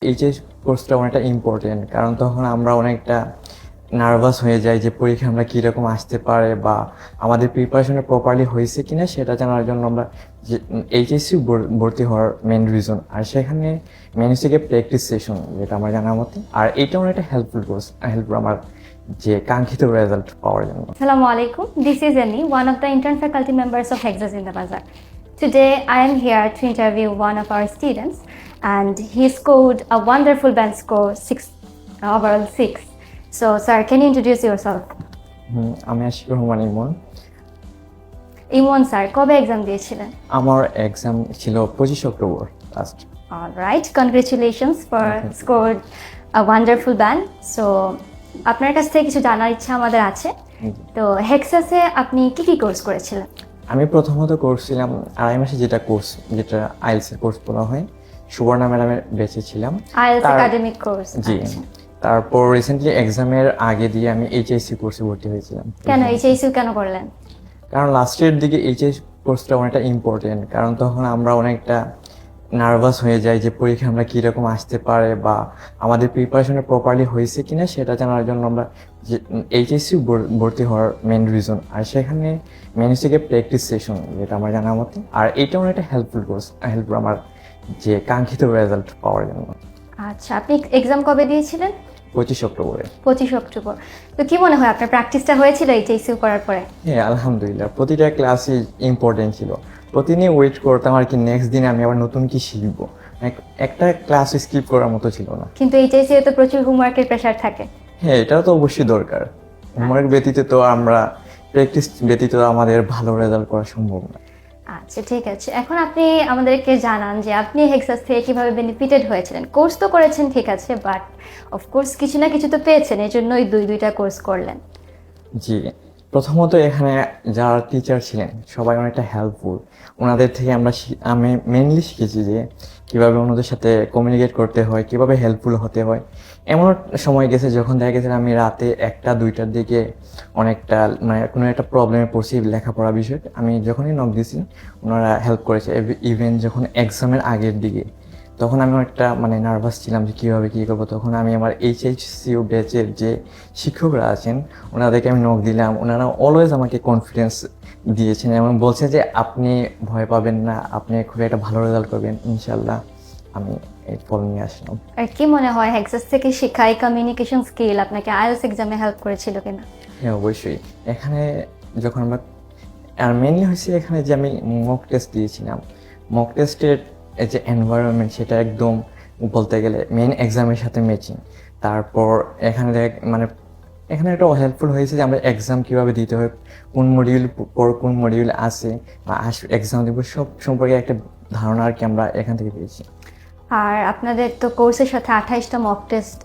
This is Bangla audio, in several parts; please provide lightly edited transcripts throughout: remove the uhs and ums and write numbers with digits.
এইচএস কোর্সটা অনেকটা ইম্পর্টেন্ট, কারণ তখন আমরা অনেকটা নার্ভাস হয়ে যাই যে পরীক্ষা আমরা কীরকম আসতে পারে বা আমাদের প্রিপারেশনে প্রপারলি হয়েছে কিনা সেটা জানার জন্য আমরা যে এইচএসসি ভর্তি হওয়ার মেন রিজন। আর সেখানে মেন হচ্ছে গিয়ে প্র্যাকটিস সেশন, যেটা আমার জানার মতে। আর এইটা অনেকটা হেল্পফুল কোর্স, হেল্পফুল আমার যে কাঙ্ক্ষিত রেজাল্ট পাওয়ার জন্য। Assalamu alaikum. This is Annie, one of the intern faculty members of Hexas in the Bazaar. Today, I am here to interview one of our students, and he scored a wonderful band score, overall 6. So, sir, can you introduce yourself? আমি আশিকুর রহমান ইমন। ইমন স্যার কবে এক্সাম দিয়েছিলেন? আমার এক্সাম ছিল 25 October last. All right, congratulations for scored a wonderful band. So, আপনার কাছ থেকে কিছু জানার ইচ্ছা আমাদের আছে। তো হেক্সাসে আপনি কি কি কোর্স করেছিলেন? আমি প্রথমত করছিলাম আড়াই মাসে যেটা আইএলস এর কোর্স বলা হয়, সুবর্ণা ম্যাডামের বেঁচে ছিলাম। IELTS academic course. জি। তারপর রিসেন্টলি এক্সামের আগে দিয়ে আমি এইচএসসি কোর্সে ভর্তি হয়েছিলাম। কেন এইচএসসি কেন করলেন? কারণ লাস্টের দিকে এইচএস কোর্সটা অনেকটা ইম্পর্টেন্ট, কারণ তখন আমরা অনেকটা নার্ভাস হয়ে যাই যে পরীক্ষা আমরা কীরকম আসতে পারে বা আমাদের প্রিপারেশনে প্রপারলি হয়েছে কিনা সেটা জানার জন্য আমরা যে এইচএসসি ভর্তি হওয়ার মেন রিজন। আর সেখানে মেন হচ্ছে গিয়ে প্র্যাকটিস সেশন, যেটা আমার জানার মতে। আর এইটা অনেকটা হেল্পফুল কোর্স, হেল্পফুল আমার যে কাঙ্ক্ষিত রেজাল্ট পাওয়ার জন্য। আচ্ছা, আপনি এক্সাম কবে দিয়েছিলেন? 25 অক্টোবরে। 25 অক্টোবর। তো কি মনে হয় আপনার প্র্যাকটিসটা হয়েছিল এইচএসসি করার পরে? হ্যাঁ, আলহামদুলিল্লাহ, প্রতিটা ক্লাসই ইম্পর্টেন্ট ছিল। প্রতিদিনই ওয়েট করতাম আর কি নেক্সট দিনে আমি আবার নতুন কি শিখবো। একটা ক্লাস স্কিপ করার মতো ছিল না। কিন্তু এইচএসসি এ তো প্রচুর হোমওয়ার্কের প্রেশার থাকে। হ্যাঁ, এটা তো অবশ্যই দরকার। হোমওয়ার্ক ব্যতীত তো প্র্যাকটিস ব্যতীত আমাদের ভালো রেজাল্ট করা সম্ভব না। আচ্ছা, ঠিক আছে। এখন আপনি আমাদেরকে জানান যে আপনি হেক্সাস থেকে কিভাবে বেনিফিটেড হয়েছিলেন। কোর্স তো করেছেন, ঠিক আছে, বাট অফকোর্স কিছু না কিছু তো পেয়েছেন, এই জন্যই দুইটা কোর্স করলেন। জি, প্রথমত এখানে যারা টিচার ছিলেন সবাই অনেকটা হেল্পফুল। ওনাদের থেকে আমি মেনলি শিখেছি যে কীভাবে অন্যদের সাথে কমিউনিকেট করতে হয়, কীভাবে হেল্পফুল হতে হয়। এমন সময় গেছে যখন দেখা গেছে আমি রাতে 1টা-2টার দিকে অনেকটা কোনো একটা প্রবলেমে পড়ছি লেখাপড়া বিষয়ে। আমি যখনই নক দিয়েছি ওনারা হেল্প করেছে। ইভেন যখন এক্সামের আগের দিকে তখন আমি একটা নার্ভাস ছিলাম যে কীভাবে কী করবো। তখন আমি আমার এইচএসসিও ব্যাচের যে শিক্ষকরা আছেন ওনাদেরকে আমি নক দিলাম। ওনারা অলওয়েজ আমাকে কনফিডেন্স দিয়েছেন এবং বলছে যে আপনি ভয় পাবেন না, আপনি খুব একটা ভালো রেজাল্ট করবেন ইনশাল্লাহ। আমি এই ফল নিয়ে আসলাম। আর কি মনে হয় হেক্সাস থেকে শেখা এই কমিউনিকেশন স্কিল আপনাকে আইএলটিএস এক্সামে হেল্প করেছিল কিনা? হ্যাঁ, অবশ্যই। এখানে যখন আমরা মেনলি হয়েছে এখানে যে আমি মক টেস্ট দিয়েছিলাম, মক টেস্টের যে এনভায়রনমেন্ট সেটা একদম বলতে গেলে মেন এক্সামের সাথে ম্যাচিং। তারপর এখানে এখানে একটা হেল্পফুল হয়েছে যে আমরা এক্সাম কীভাবে দিতে হয়, কোন মডিউল পর কোন মডিউল আছে বা এক্সাম দেবো, সব সম্পর্কে একটা ধারণা আর কি আমরা এখান থেকে পেয়েছি। আর আপনাদের তো কোর্সের সাথে 28টা mock test,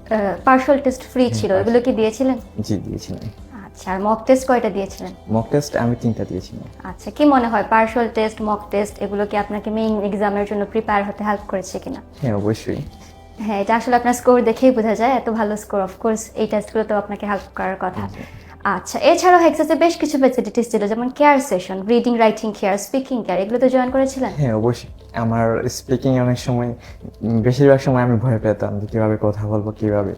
personal test free ছিল, এগুলো কি দিয়েছিলেন? জি, দিয়েছিলাম। আচ্ছা, আর মক টেস্ট কয়টা দিয়েছিলেন? মক টেস্ট আমি 3টা দিয়েছিলাম। আচ্ছা, কি মনে হয় পার্সোনাল টেস্ট, মক টেস্ট এগুলো কি আপনাকে মেইন এক্সামের জন্য প্রিপেয়ার হতে হেল্প করেছে কিনা? হ্যাঁ, অবশ্যই। হ্যাঁ, এটা আসলে আপনার স্কোর দেখেই বোঝা যায়, এত ভালো স্কোর। অফকোর্স এই টেস্টগুলো তো আপনাকে হেল্প করার কথা। আচ্ছা, এছাড়াও হেক্সাসে বেশ কিছু ফ্যাসিলিটিস ছিল, যেমন care session, reading writing care, speaking care, এগুলো তো জয়েন করেছিলেন? হ্যাঁ, অবশ্যই। আমার স্পিকিং অনেক সময়, বেশিরভাগ সময় আমি ভয় পেতাম যে কীভাবে কথা বলবো কীভাবে।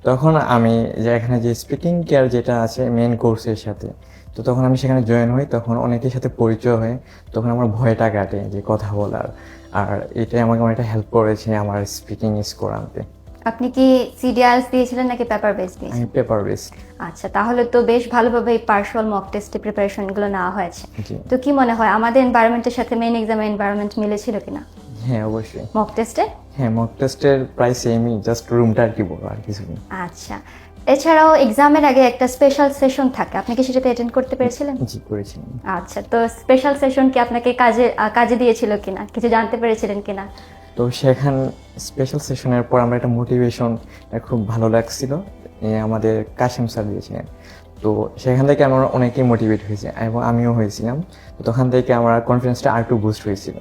তখন আমি যে এখানে যে স্পিকিং কেয়ার যেটা আছে মেন কোর্সের সাথে, তো তখন আমি সেখানে জয়েন হই, তখন অনেকের সাথে পরিচয় হয়, তখন আমার ভয়টা কাটে যে কথা বলার। আর এটাই আমাকে অনেকটা হেল্প করেছে আমার স্পিকিং স্কোর আনতে। আপনি কি সিডিআইএলস দিয়েছিলেন নাকি পেপার বেস দিয়েছিলেন? আমি পেপার বেস। আচ্ছা, তাহলে তো বেশ ভালোভাবে এই পার্সোনাল মক টেস্টে প্রিপারেশনগুলো নেওয়া হয়েছে। জি। তো কি মনে হয় আমাদের এনভায়রনমেন্টের সাথে মেইন এক্সামের এনভায়রনমেন্ট মিলেছিল কিনা হ্যাঁ, অবশ্যই। মক টেস্টে? হ্যাঁ, মক টেস্টের প্রায় সেমই, জাস্ট রুমটা আর কি বড়, আর কিছু নেই। আচ্ছা, এছাড়াও এক্সামের আগে একটা স্পেশাল সেশন থাকে, আপনি কি সেটাতে অ্যাটেন্ড করতে পেরেছিলেন? জি, করেছিলাম। আচ্ছা, তো স্পেশাল সেশন কি আপনাকে কাজে দিয়েছিল কিনা, কিছু জানতে পেরেছিলেন কিনা? তো সেখান স্পেশাল সেশনের পর আমরা একটা মোটিভেশন খুব ভালো লাগছিল, আমাদের কাশেম স্যার দিয়েছিলেন। তো সেখান থেকে আমরা অনেকেই মোটিভেট হয়েছে এবং আমিও হয়েছিলাম। তো তখন থেকে আমার কনফিডেন্সটা আর একটু বুস্ট হয়েছিল।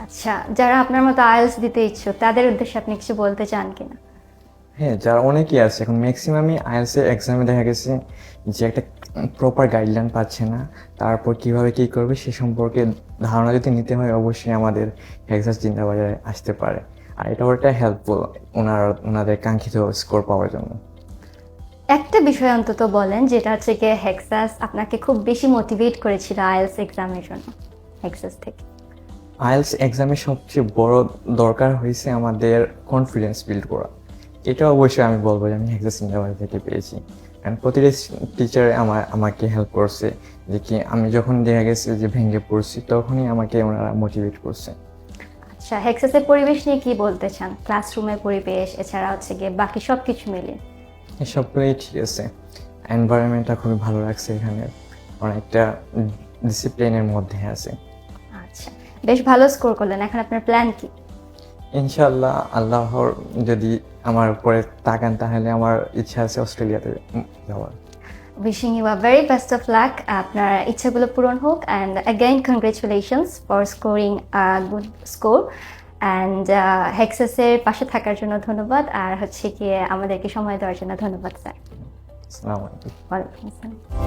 আচ্ছা, যারা আপনার মতো আইএলটিএস দিতে ইচ্ছুক তাদের উদ্দেশ্যে আপনি কিছু বলতে চান কিনা? হ্যাঁ, যারা অনেকেই আছে এখন ম্যাক্সিমামই আইএলটিএস এক্সামে দেখা গেছে যে একটা প্রপার গাইডলাইন পাচ্ছে না, তারপর কিভাবে কী করবে সে সম্পর্কে ধারণা যদি নিতে হয় অবশ্যই আমাদের হেক্সাস জিন্দাবাজারে আসতে পারে। আর এটা একটা হেল্পফুল ওনাদের কাঙ্ক্ষিত স্কোর পাওয়ার জন্য। একটা বিষয় অন্তত বলেন যেটা হচ্ছে গিয়ে হেক্সাস আপনাকে খুব বেশি মোটিভেট করেছিল আইএলস এক্সামের জন্য, হেক্সাস থেকে। আইএলস এক্সামের সবচেয়ে বড় দরকার হয়েছে আমাদের কনফিডেন্স বিল্ড করা। এটা অবশ্যই আমি বলবো যে আমি হেক্সাস ইন্টারভিউ থেকে পেয়েছি। কারণ প্রতিটা টিচার আমাকে হেল্প করছে, যে কি আমি যখন দেখা গেছে যে ভেঙে পড়ছি তখনই আমাকে ওনারা মোটিভেট করছে। আচ্ছা, হেক্সাসের পরিবেশ নিয়ে কি বলতে চান? ক্লাসরুমের পরিবেশ এছাড়া হচ্ছে গিয়ে বাকি সব কিছু মিলিয়ে। সবগুলোই ঠিক আছে, এনভায়রনমেন্টটা খুবই ভালো লাগছে, এখানে অনেকটা ডিসিপ্লিনের মধ্যে আছে। আচ্ছা, বেশ ভালো স্কোর করলেন, এখন আপনার প্ল্যান কি? ইনশাআল্লাহ আল্লাহর যদি আমার উপরে তাকান তাহলে আমার ইচ্ছা আছে অস্ট্রেলিয়াতে যাওয়ার। Wishing you a very best of luck, আপনার ইচ্ছাগুলো পূরণ হোক, and again congratulations for scoring a good score, and হেক্সাসের পাশে থাকার জন্য ধন্যবাদ, আর হচ্ছে গিয়ে আমাদেরকে সময় দেওয়ার জন্য ধন্যবাদ স্যার। আসসালামু আলাইকুম। ওয়ালাইকুম আসসালাম।